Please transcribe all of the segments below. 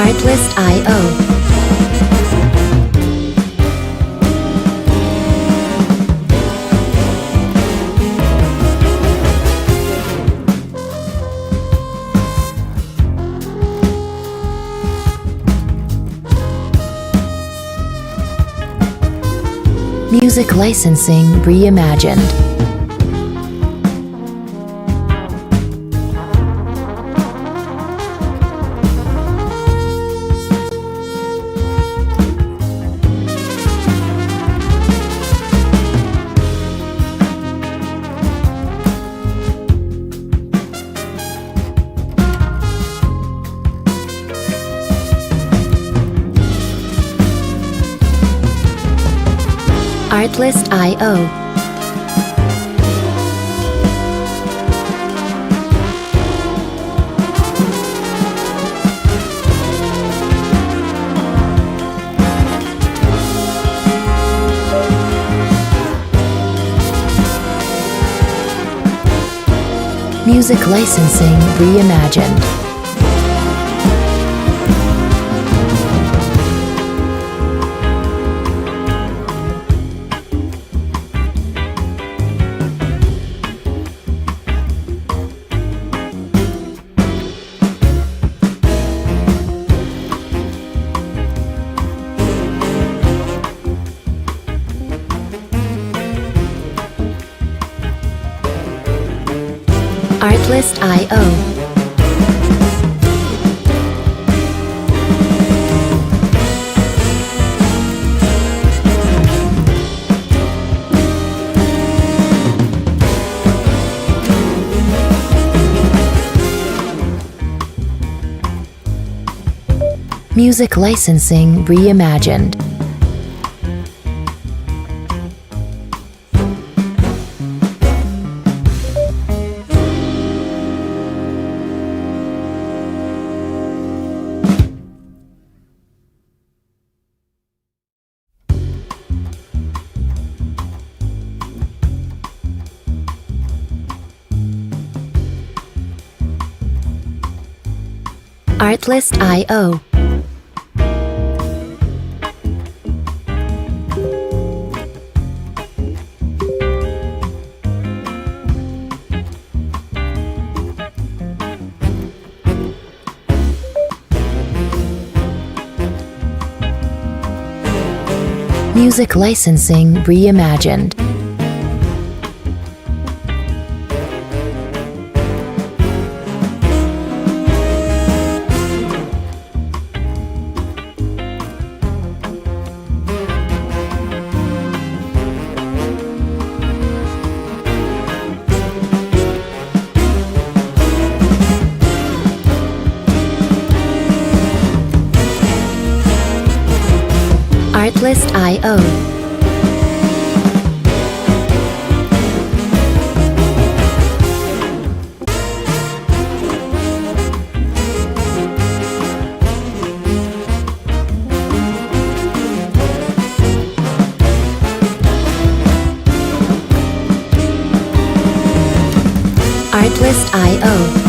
Artlist.io. Music licensing reimagined. Artlist.io. Music licensing reimagined. Artlist.io. Music licensing reimagined. Artlist.io. Music licensing reimagined. Artlist.io. Artlist.io.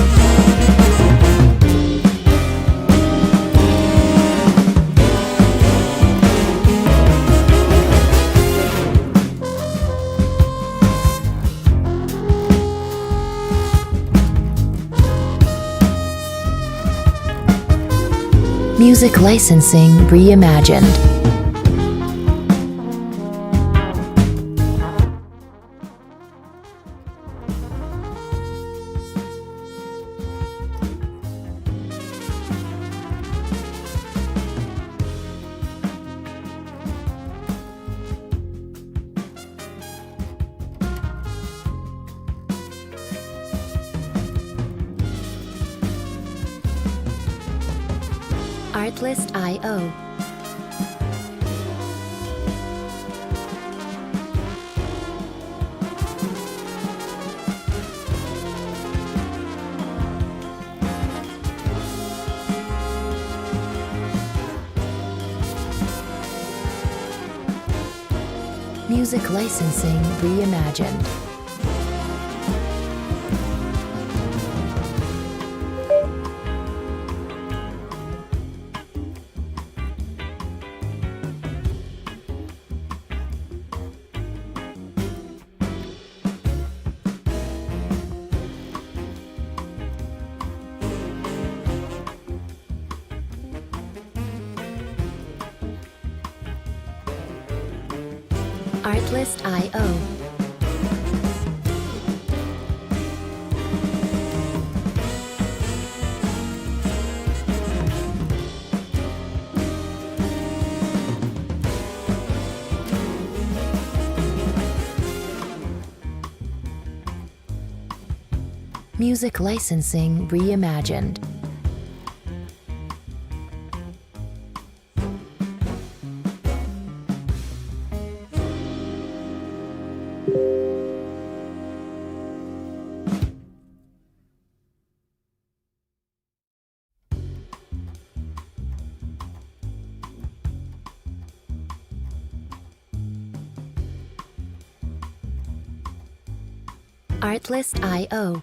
Music licensing reimagined. Artlist.io. Music licensing reimagined. Artlist.io. Music licensing reimagined. Artlist.io.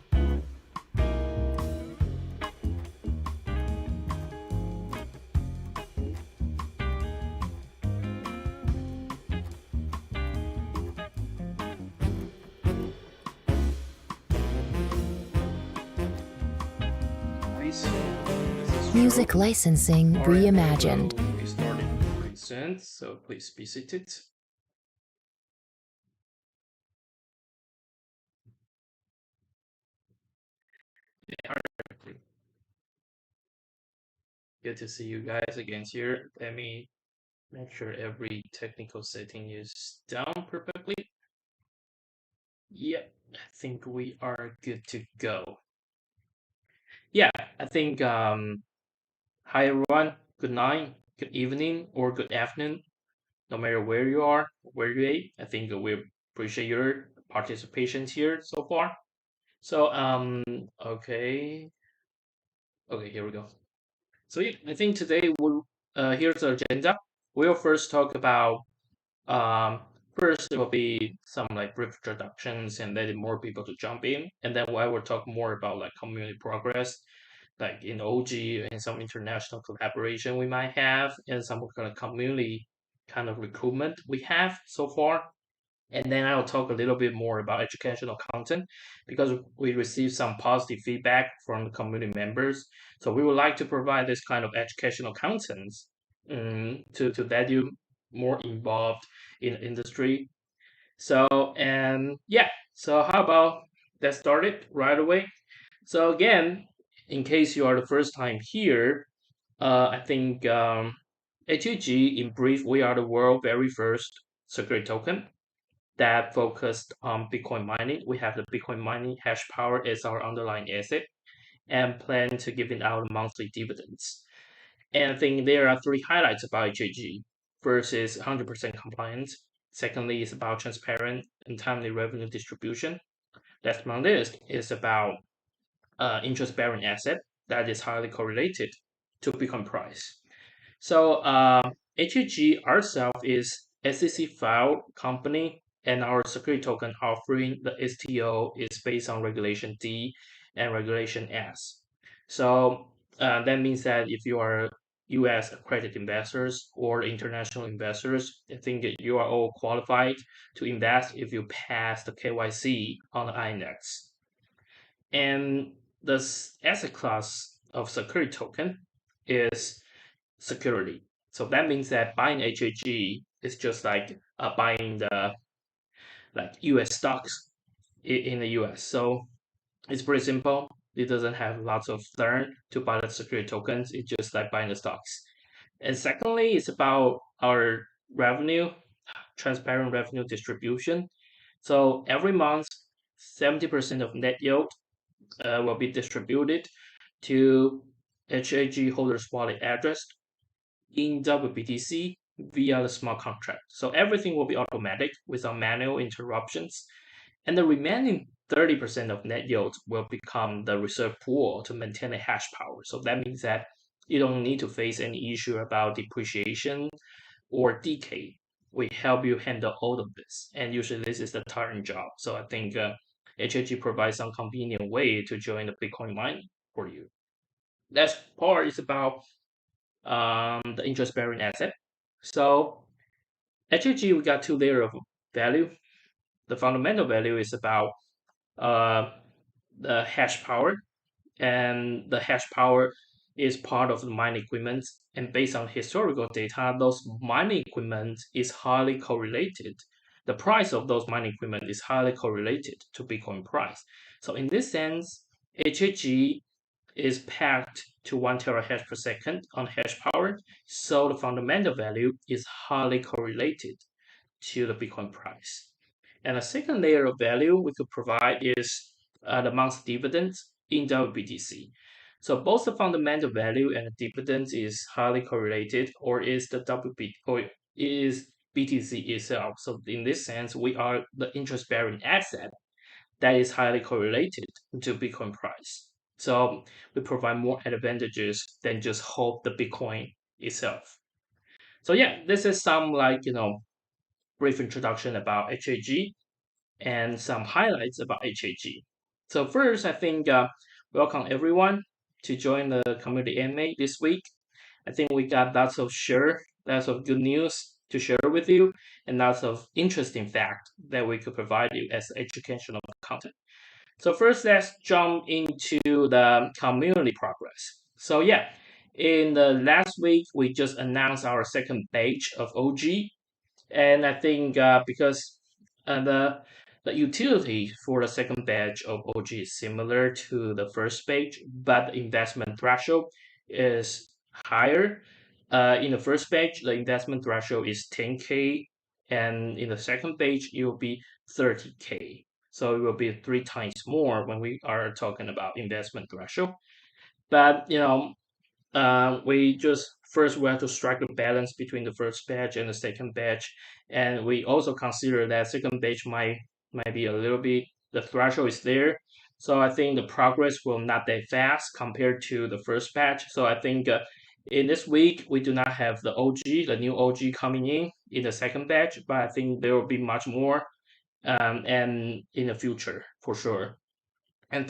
Nice. This is Music Joe. licensing All right, reimagined. so we started pretty soon, so please be seated. Yeah, all right. Good to see you guys again here. Let me make sure every technical setting is down perfectly. Yep, I think we are good to go. Yeah, I think hi everyone, good night, good evening, or good afternoon, no matter where you are, where you are. I think we appreciate your participation here so far. So okay, okay, here we go. So yeah, I think today we'll here's the agenda. We'll first talk about um first it will be some like brief introductions and letting more people to jump in, and then I will talk more about like community progress, like in OG and some international collaboration we might have, and some kind of community kind of recruitment we have so far. And then I'll talk a little bit more about educational content because we received some positive feedback from the community members. So we would like to provide this kind of educational content to let you more involved in the industry. So, and yeah, so how about let's start it right away. So again, in case you are the first time here, I think HAG in brief, we are the world very first security token that focused on Bitcoin mining. We have the Bitcoin mining hash power as our underlying asset and plan to give it out monthly dividends. And I think there are three highlights about HAG. First is 100% compliance. Secondly, is about transparent and timely revenue distribution. Last on this is about interest-bearing asset that is highly correlated to Bitcoin price. So HAG ourselves is SEC filed company, and our security token offering the STO is based on Regulation D and Regulation S. So that means that if you are U.S. accredited investors or international investors, I think you are all qualified to invest if you pass the KYC on the INX. And the asset class of security token is security. So that means that buying HAG is just like buying the like US stocks in the US. So it's pretty simple. It doesn't have lots of learn to buy the security tokens. It's just like buying the stocks. And secondly, it's about our revenue, transparent revenue distribution. So every month, 70% of net yield will be distributed to HAG holders wallet address in WBTC via the smart contract. So everything will be automatic without manual interruptions. And the remaining 30% of net yield will become the reserve pool to maintain the hash power. So that means that you don't need to face any issue about depreciation or decay. We help you handle all of this. And usually this is the tiring job. So I think HAG provides some convenient way to join the Bitcoin mining for you. That part is about the interest bearing asset. So HAG, we got two layers of value. The fundamental value is about uh, the hash power, and the hash power is part of the mining equipment. And based on historical data, those mining equipment is highly correlated the price of those mining equipment is highly correlated to Bitcoin price. So in this sense, HAG is pegged to 1 terahash per second on hash power, so the fundamental value is highly correlated to the Bitcoin price. And a second layer of value we could provide is the monthly dividends in WBTC. So both the fundamental value and the dividends is highly correlated, or is the WB or is BTC itself. So in this sense, we are the interest-bearing asset that is highly correlated to Bitcoin price. So we provide more advantages than just hold the Bitcoin itself. So yeah, this is some brief introduction about HAG and some highlights about HAG. So first, I think welcome everyone to join the community AMA this week. I think we got lots of good news to share with you, and lots of interesting facts that we could provide you as educational content. So first, let's jump into the community progress. So yeah, in the last week, we just announced our second batch of OG, and I think because the utility for the second batch of OG is similar to the first batch, but the investment threshold is higher. In the first batch, the investment threshold is 10K, and in the second batch, it will be 30K. So it will be 3 times more when we are talking about investment threshold. But we just first we have to strike a balance between the first batch and the second batch, and we also consider that second batch might be a little bit, the threshold is there, so I think the progress will not that fast compared to the first batch. So I think in this week we do not have the new OG coming in the second batch, but I think there will be much more and in the future for sure. And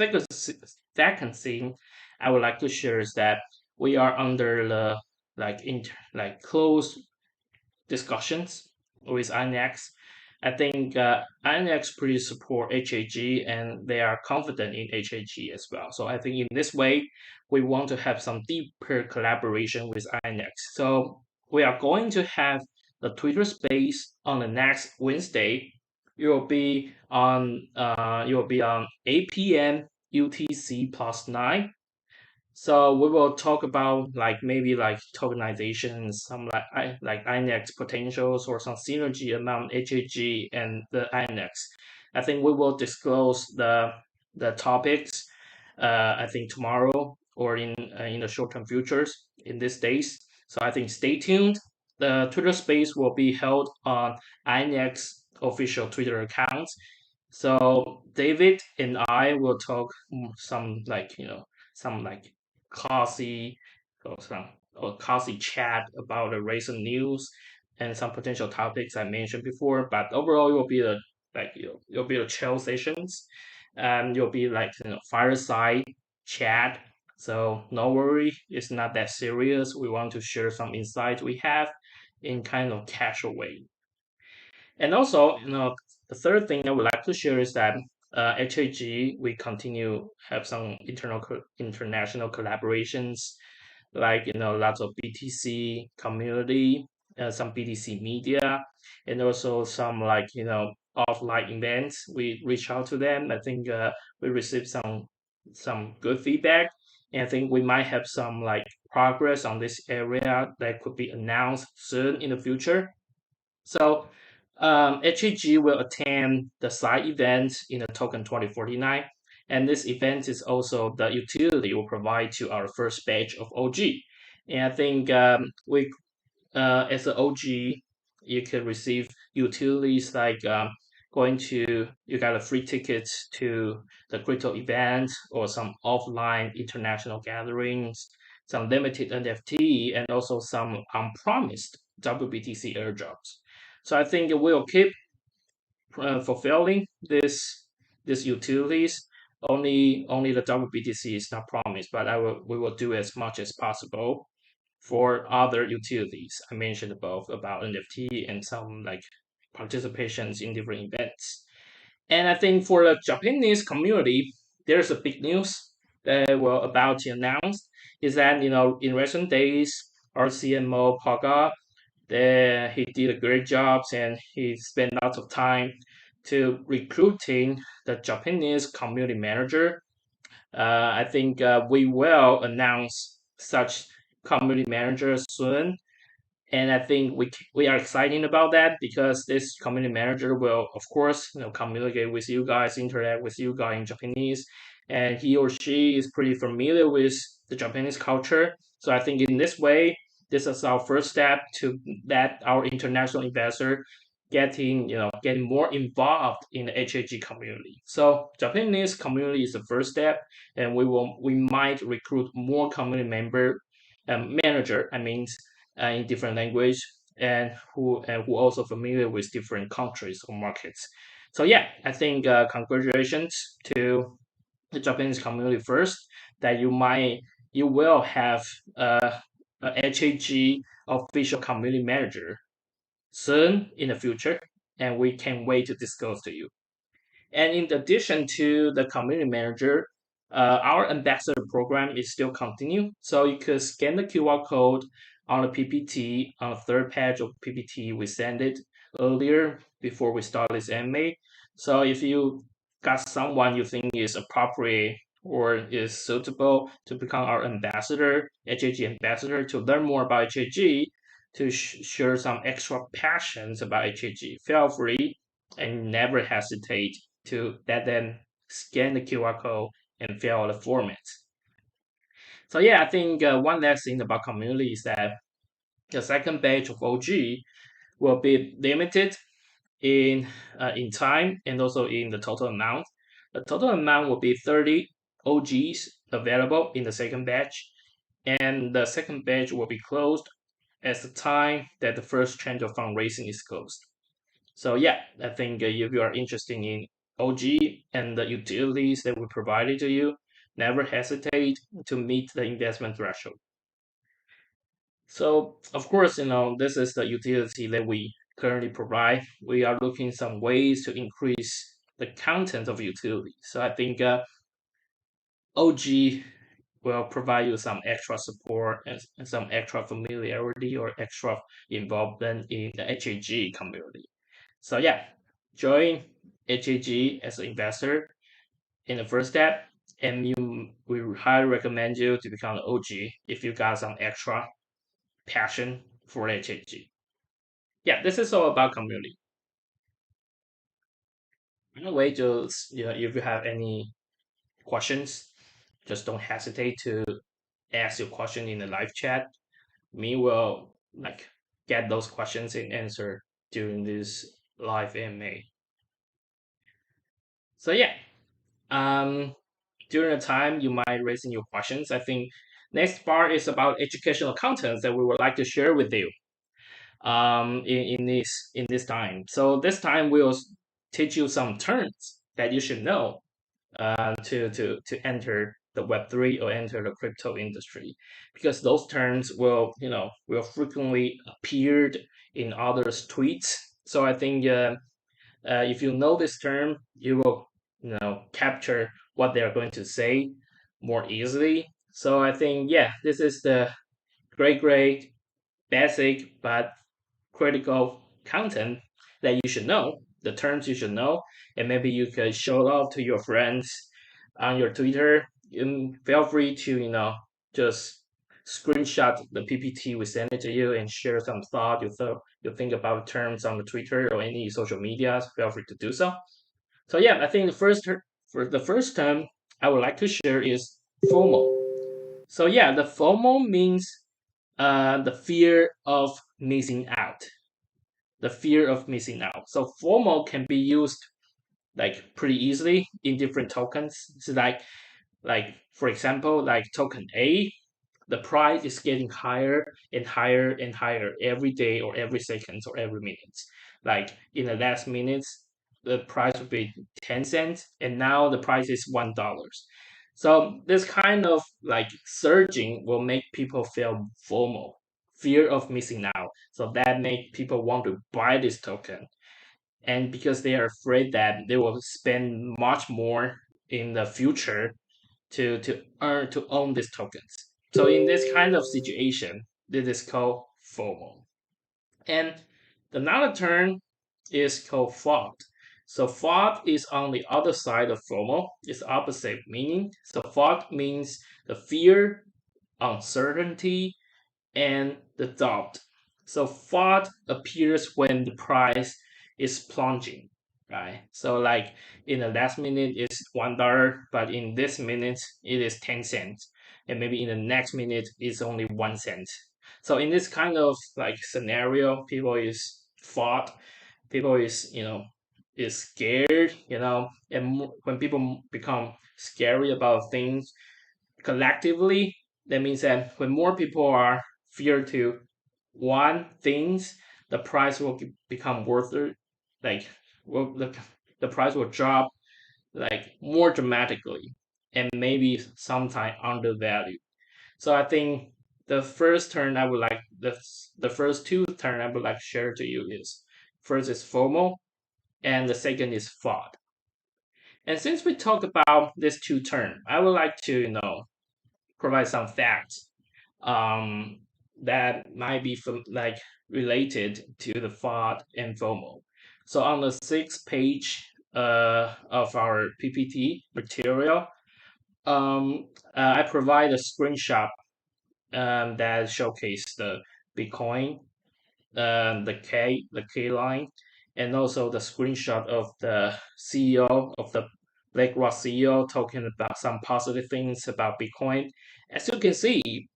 second thing I would like to share is that we are under the close discussions with INX. I think INX pretty support HAG, and they are confident in HAG as well. So I think in this way, we want to have some deeper collaboration with INX. So we are going to have the Twitter space on the next Wednesday. It will be on 8 p.m. UTC plus 9. So we will talk about maybe tokenization, some like INX potentials or some synergy among HAG and the INX. I think we will disclose the topics. I think tomorrow or in the short term futures in these days. So I think stay tuned. The Twitter space will be held on INX official Twitter accounts. So David and I will talk some some classy or classy chat about the recent news and some potential topics I mentioned before. But overall, it will be it'll be a chill sessions, and you'll be fireside chat. So no worry, it's not that serious. We want to share some insights we have in kind of casual way. And also, the third thing I would like to share is that HAG, we continue have some international collaborations, lots of BTC community, some BTC media, and also some offline events. We reach out to them. I think we received some good feedback, and I think we might have some progress on this area that could be announced soon in the future. So HAG will attend the side event in the token 2049, and this event is also the utility we'll provide to our first batch of OG. And I think we, as an OG, you can receive utilities like you got a free ticket to the crypto event or some offline international gatherings, some limited NFT, and also some unpromised WBTC airdrops. So I think it will keep fulfilling these utilities. Only the WBTC is not promised, but we will do as much as possible for other utilities I mentioned above about NFT and some participations in different events. And I think for the Japanese community, there's a big news that we're about to announce is that in recent days, our CMO Paga He did a great job and he spent lots of time to recruiting the Japanese community manager. I think we will announce such community manager soon, and I think we are excited about that because this community manager will, of course, communicate with you guys, interact with you guys in Japanese, and he or she is pretty familiar with the Japanese culture. So I think in this way, this is our first step to that our international investor getting more involved in the HAG community. So Japanese community is the first step, and we might recruit more community manager. I mean in different language and who also familiar with different countries or markets. So yeah, I think congratulations to the Japanese community first that you will have a HAG official community manager soon in the future, and we can't wait to disclose to you. And in addition to the community manager, our ambassador program is still continue. So you could scan the QR code on the PPT, on the third page of PPT. We sent it earlier before we start this MA. So if you got someone you think is appropriate or is suitable to become our ambassador, HAG ambassador, to learn more about HAG, to share some extra passions about HAG, feel free and never hesitate to let them scan the QR code and fill out the formats. So yeah, I think one last thing about community is that the second batch of OG will be limited in time and also in the total amount. The total amount will be 30 OGs available in the second batch, and the second batch will be closed at the time that the first tranche of fundraising is closed. So yeah, I think if you are interested in OG and the utilities that we provided to you, never hesitate to meet the investment threshold. So of course, this is the utility that we currently provide. We are looking some ways to increase the content of utility. So I think OG will provide you some extra support and some extra familiarity or extra involvement in the HAG community. So yeah, join HAG as an investor in the first step, and we highly recommend you to become an OG if you got some extra passion for HAG. Yeah, this is all about community. Anyway, just if you have any questions, just don't hesitate to ask your question in the live chat. Me will get those questions and answer during this live AMA. So yeah, um, during the time you might raising your questions. I think next part is about educational contents that we would like to share with you in this time. So this time we'll teach you some terms that you should know to enter the Web3 or enter the crypto industry, because those terms will frequently appeared in others' tweets. So I think if you know this term, you will capture what they are going to say more easily. So I think yeah, this is the great basic but critical content that you should know, the terms you should know, and maybe you could show it off to your friends on your Twitter. And feel free to just screenshot the PPT we send it to you and share some thought you think about terms on the Twitter or any social media. Feel free to do so. So yeah, I think the first term I would like to share is FOMO. So yeah, the FOMO means the fear of missing out. The fear of missing out. So FOMO can be used pretty easily in different tokens. So like for example, like token A, the price is getting higher and higher and higher every day or every second or every minute. Like in the last minutes, the price would be 10 cents, and now the price is $1. So this kind of surging will make people feel FOMO, fear of missing out. So that make people want to buy this token, and because they are afraid that they will spend much more in the future to own these tokens. So in this kind of situation, this is called FOMO. And another term is called FOD. So FOD is on the other side of FOMO. It's opposite meaning. So FOD means the fear, uncertainty, and the doubt. So FOD appears when the price is plunging, right? So like in the last minute it's $1, but in this minute it is 10 cents, and maybe in the next minute it's only 1 cent. So in this kind of like scenario, people is FOD, people is is scared, and when people become scary about things collectively, that means that when more people are fear to want things, the price will become worth it. Like, well, the price will drop like more dramatically, and maybe sometime undervalued. So I think the first turn I would like the first two turn I would like to share to you is first is FOMO, and the second is FOD. And since we talked about these two terms, I would like to provide some facts um, that might be like related to the FOD and FOMO. So on the sixth page of our PPT material, I provide a screenshot that showcase the Bitcoin, the K line, and also the screenshot of the CEO of the BlackRock CEO talking about some positive things about Bitcoin. As you can see,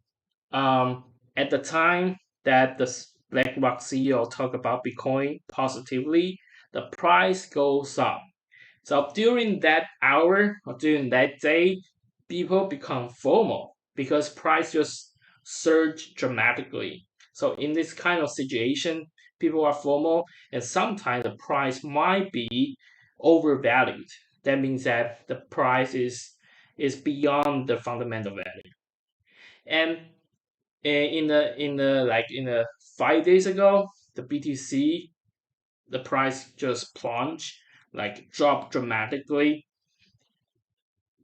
um, at the time that the BlackRock CEO talked about Bitcoin positively, the price goes up. So during that hour or during that day, people become FOMO because price just surge dramatically. So in this kind of situation, people are FOMO, and sometimes the price might be overvalued. That means that the price is beyond the fundamental value. And in the 5 days ago, the BTC, the price just plunged, like dropped dramatically.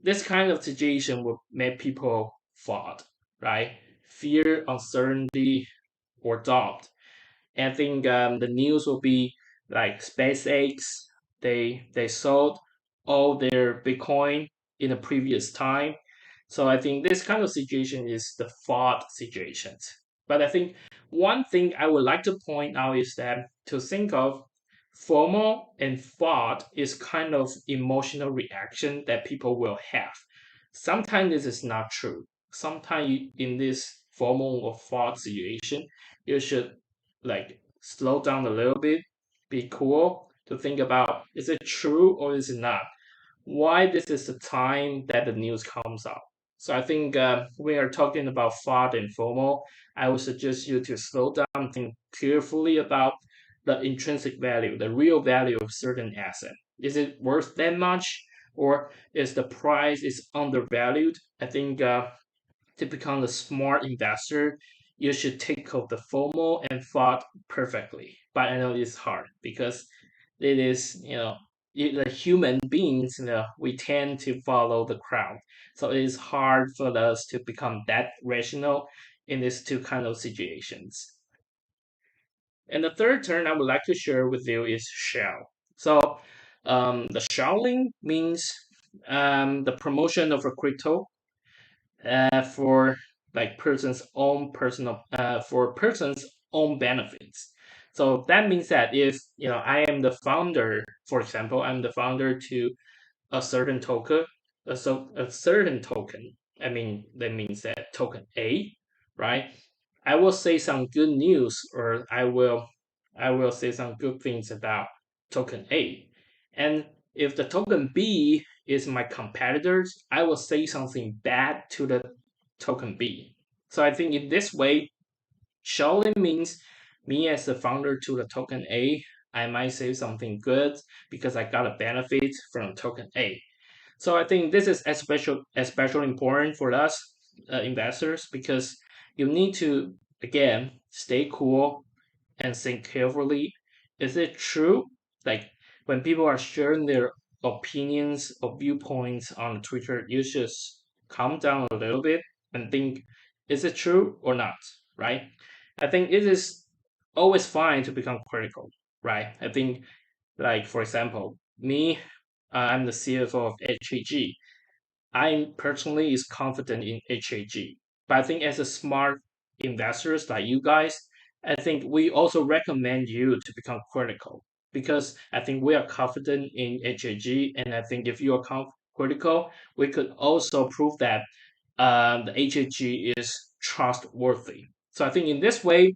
This kind of situation will make people FOD, right? Fear, uncertainty, or doubt. And I think the news will be like SpaceX, they sold all their Bitcoin in the previous time. So I think this kind of situation is the FOD situations. But I think one thing I would like to point out is that to think of FOMO and FOD is kind of emotional reaction that people will have. Sometimes this is not true. Sometimes in this FOMO or FOD situation, you should like slow down a little bit, be cool to think about is it true or is it not? Why this is the time that the news comes out. So I think we are talking about FOD and FOMO. I would suggest you to slow down, think carefully about the intrinsic value, the real value of certain asset. Is it worth that much, or is the price is undervalued? I think to become a smart investor, you should take out the FOMO and FOD perfectly. But I know it's hard because it is, the human beings, we tend to follow the crowd. So it is hard for us to become that rational in these two kind of situations. And the third term I would like to share with you is shell. So the shelling means the promotion of a crypto for like person's own personal for person's own benefits. So that means that if I am the founder, for example, I'm the founder to a certain token, a certain token. I mean that means that token A, right? I will say some good news, or I will say some good things about token A, and if the token B is my competitors, I will say something bad to the token B. So I think in this way, showing means me as the founder to the token A, I might say something good because I got a benefit from token A. So I think this is especially important for us investors because you need to again stay cool and think carefully. Is it true? Like when people are sharing their opinions or viewpoints on Twitter, you should calm down a little bit and think, is it true or not? Right? I think it is always fine to become critical, right? I think, like for example, me, I'm the CFO of HAG. I personally is confident in HAG, but I think as a smart investors like you guys, I think we also recommend you to become critical because I think we are confident in HAG, and I think if you are critical, we could also prove that the HAG is trustworthy. So I think in this way,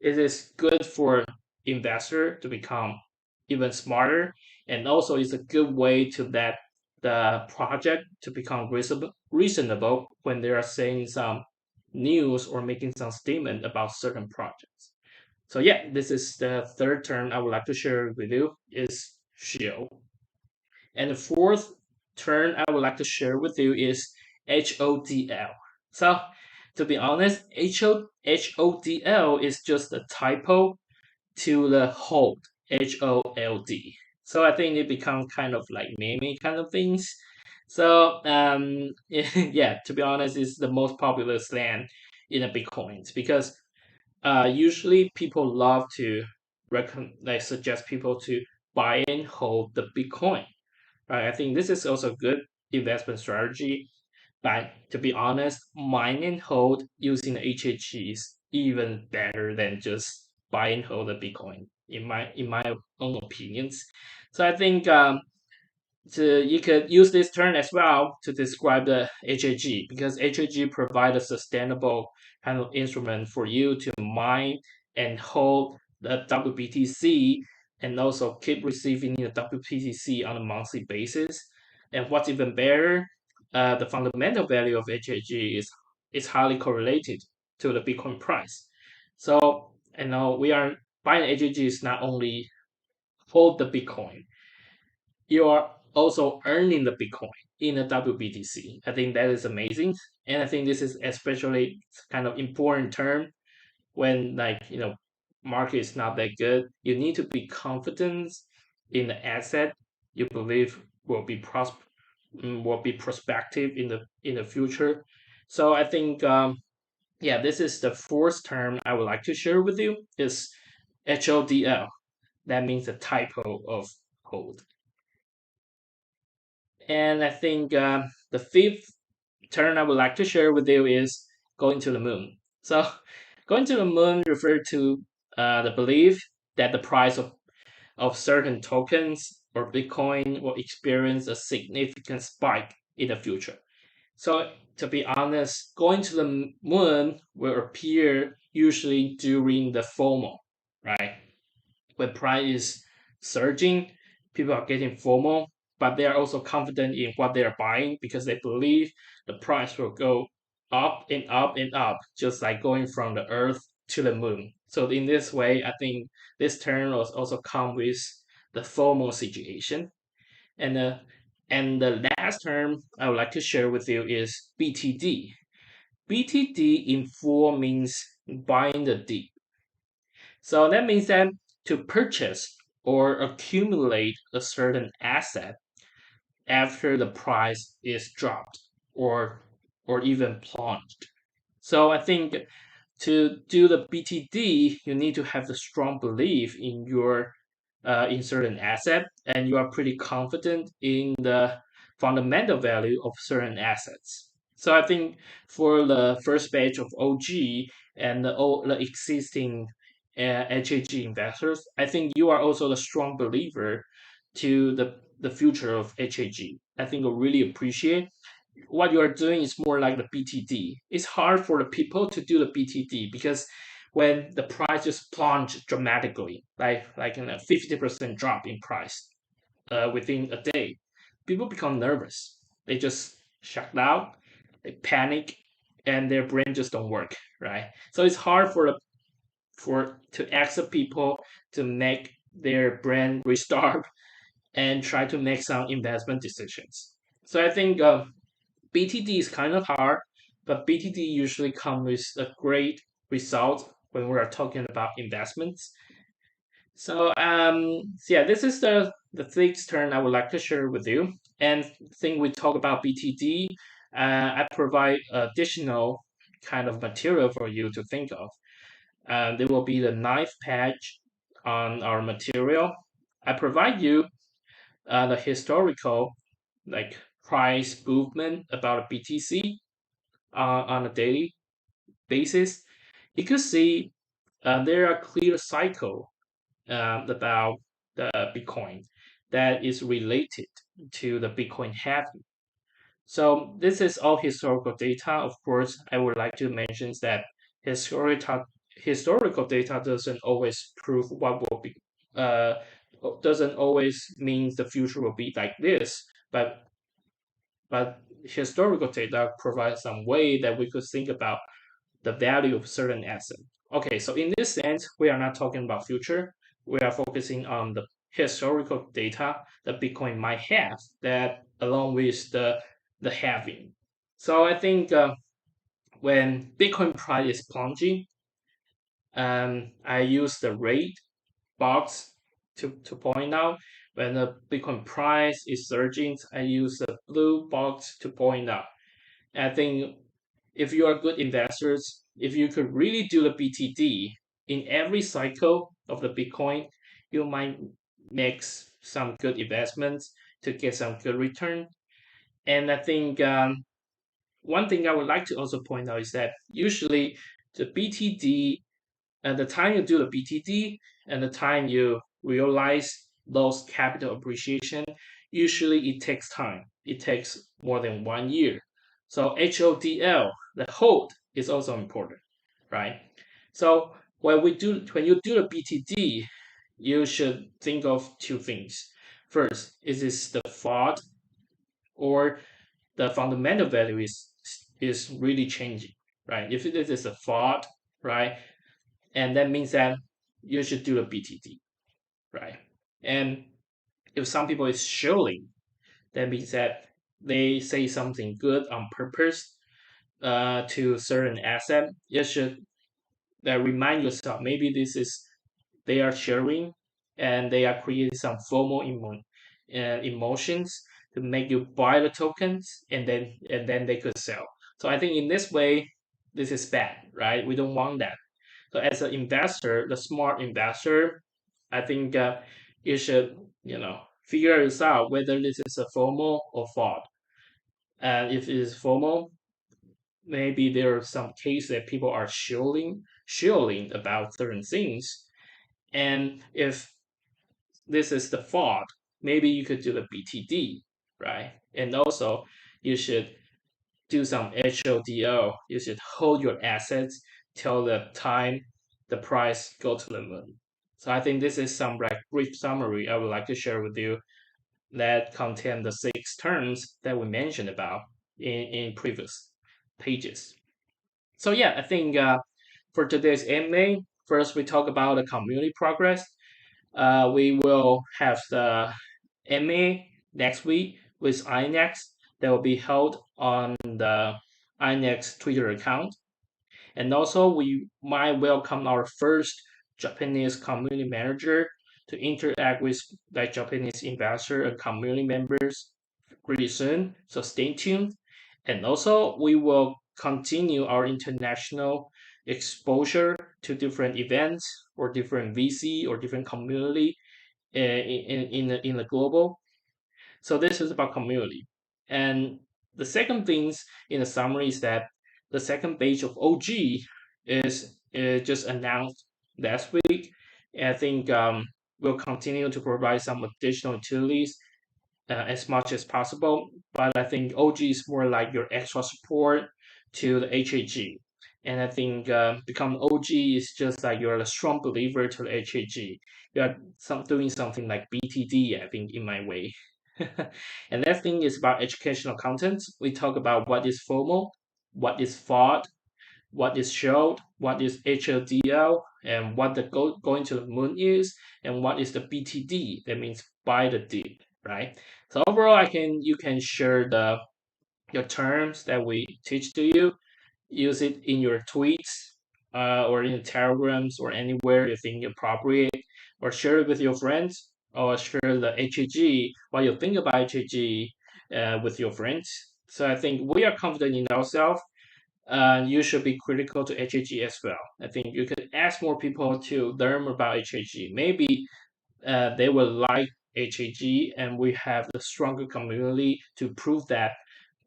it is good for investor to become even smarter, and also it's a good way to let the project to become reasonable when they are saying some news or making some statement about certain projects. So yeah, this is the third term I would like to share with you is show. And the fourth term I would like to share with you is HODL. So to be honest, HODL is just a typo to the hold, HOLD. So I think it become kind of like meme kind of things. So yeah, to be honest, it's the most popular slang in the Bitcoins because usually people love to like suggest people to buy and hold the Bitcoin. Right? I think this is also a good investment strategy. But to be honest, mine and hold using the HHG is even better than just buy and hold the Bitcoin in my own opinions. So I think you could use this term as well to describe the HAG because HAG provides a sustainable kind of instrument for you to mine and hold the WBTC and also keep receiving the WBTC on a monthly basis. And what's even better, the fundamental value of HAG is highly correlated to the Bitcoin price. So you know we are buying HAG is not only hold the Bitcoin, you are also earning the Bitcoin in a WBTC. I think that is amazing, and I think this is especially kind of important term when market is not that good. You need to be confident in the asset you believe will be prospective in the future. So I think yeah, this is the fourth term I would like to share with you is HODL. That means the typo of hold. And I think the fifth term I would like to share with you is going to the moon. So, going to the moon refers to the belief that the price of certain tokens or Bitcoin will experience a significant spike in the future. So, to be honest, going to the moon will appear usually during the FOMO, right? When price is surging, people are getting FOMO, but they are also confident in what they are buying because they believe the price will go up and up and up, just like going from the Earth to the moon. So in this way, I think this term will also come with the FOMO situation. And the last term I would like to share with you is BTD. BTD in full means buying the dip. So that means that to purchase or accumulate a certain asset after the price is dropped or even plunged. So I think to do the BTD, you need to have a strong belief in your in certain asset, and you are pretty confident in the fundamental value of certain assets. So I think for the first batch of OG and the existing HAG investors, I think you are also the strong believer to the future of HAG. I think I really appreciate what you are doing is more like the BTD. It's hard for the people to do the BTD because when the price just plunge dramatically, like in a 50% drop in price within a day, people become nervous. They just shut down, they panic, and their brain just don't work, right? So it's hard for to ask the people to make their brain restart and try to make some investment decisions. So I think BTD is kind of hard, but BTD usually comes with a great result when we are talking about investments. So yeah, this is the sixth turn I would like to share with you. And think we talk about BTD, I provide additional kind of material for you to think of. There will be the ninth page on our material. I provide you the historical like price movement about BTC on a daily basis. You could see there are clear cycle about the Bitcoin that is related to the Bitcoin halving. So this is all historical data. Of course, I would like to mention that historical data doesn't always prove what will be, uh, doesn't always mean the future will be like this. But historical data provides some way that we could think about the value of certain asset. Okay, so in this sense, we are not talking about future. We are focusing on the historical data that Bitcoin might have that along with the halving. So I think when Bitcoin price is plunging, I use the rate box to point out. When the Bitcoin price is surging, I use the blue box to point out. I think if you are good investors, if you could really do the BTD in every cycle of the Bitcoin, you might make some good investments to get some good return. And I think one thing I would like to also point out is that usually the BTD and the time you do the BTD and the time you realize those capital appreciation, usually it takes time. It takes more than 1 year. So HODL, the hold, is also important, right? So when you do the BTD, you should think of two things. First, is this the fraud or the fundamental value is really changing, right? If it is a fraud, right, and that means that you should do the BTD, right? And if some people is showing, that means that they say something good on purpose to certain asset. You should remind yourself maybe this is they are sharing and they are creating some formal emotions to make you buy the tokens and then they could sell. So I think in this way, this is bad, right? We don't want that. So as an investor, the smart investor, I think you should figure this out whether this is a formal or fraud. And if it is formal, maybe there are some cases that people are shilling about certain things. And if this is the fraud, maybe you could do the BTD, right? And also you should do some HODO. You should hold your assets till the time the price go to the moon. So I think this is some like brief summary I would like to share with you that contain the 6 terms that we mentioned about in previous pages. So yeah, I think for today's MA, first we talk about the community progress. We will have the MA next week with INEX that will be held on the INEX Twitter account. And also, we might welcome our first Japanese community manager to interact with the Japanese investor and community members pretty soon. So stay tuned. And also, we will continue our international exposure to different events or different VC or different community in the global. So this is about community. And the second things in the summary is that the second page of OG is just announced last week. And I think we'll continue to provide some additional utilities as much as possible. But I think OG is more like your extra support to the HAG. And I think becoming OG is just like you're a strong believer to the HAG. You're doing something like BTD, I think, in my way. And that thing is about educational content. We talk about what is formal, what is fraud, what is showed, what is HLDL, and what the going to the moon is, and what is the BTD. That means buy the dip, right? So overall, you can share your terms that we teach to you, use it in your tweets or in telegrams or anywhere you think appropriate, or share it with your friends, or share the HAG, what you think about HAG with your friends. So I think we are confident in ourselves you should be critical to HAG as well. I think you could ask more people to learn about HAG. Maybe they will like HAG, and we have the stronger community to prove that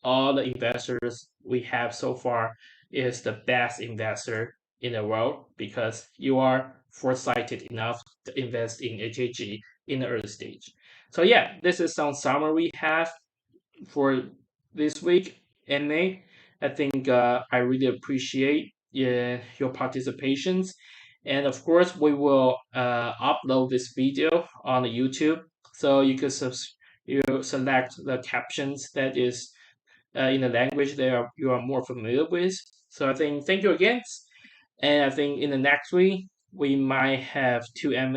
all the investors we have so far is the best investor in the world because you are foresighted enough to invest in HAG in the early stage. So yeah, this is some summary we have for this week, MA. I think I really appreciate your participations. And of course, we will upload this video on the YouTube, so you can you select the captions that is in the language that you are more familiar with. So I think thank you again, and I think in the next week we might have two MA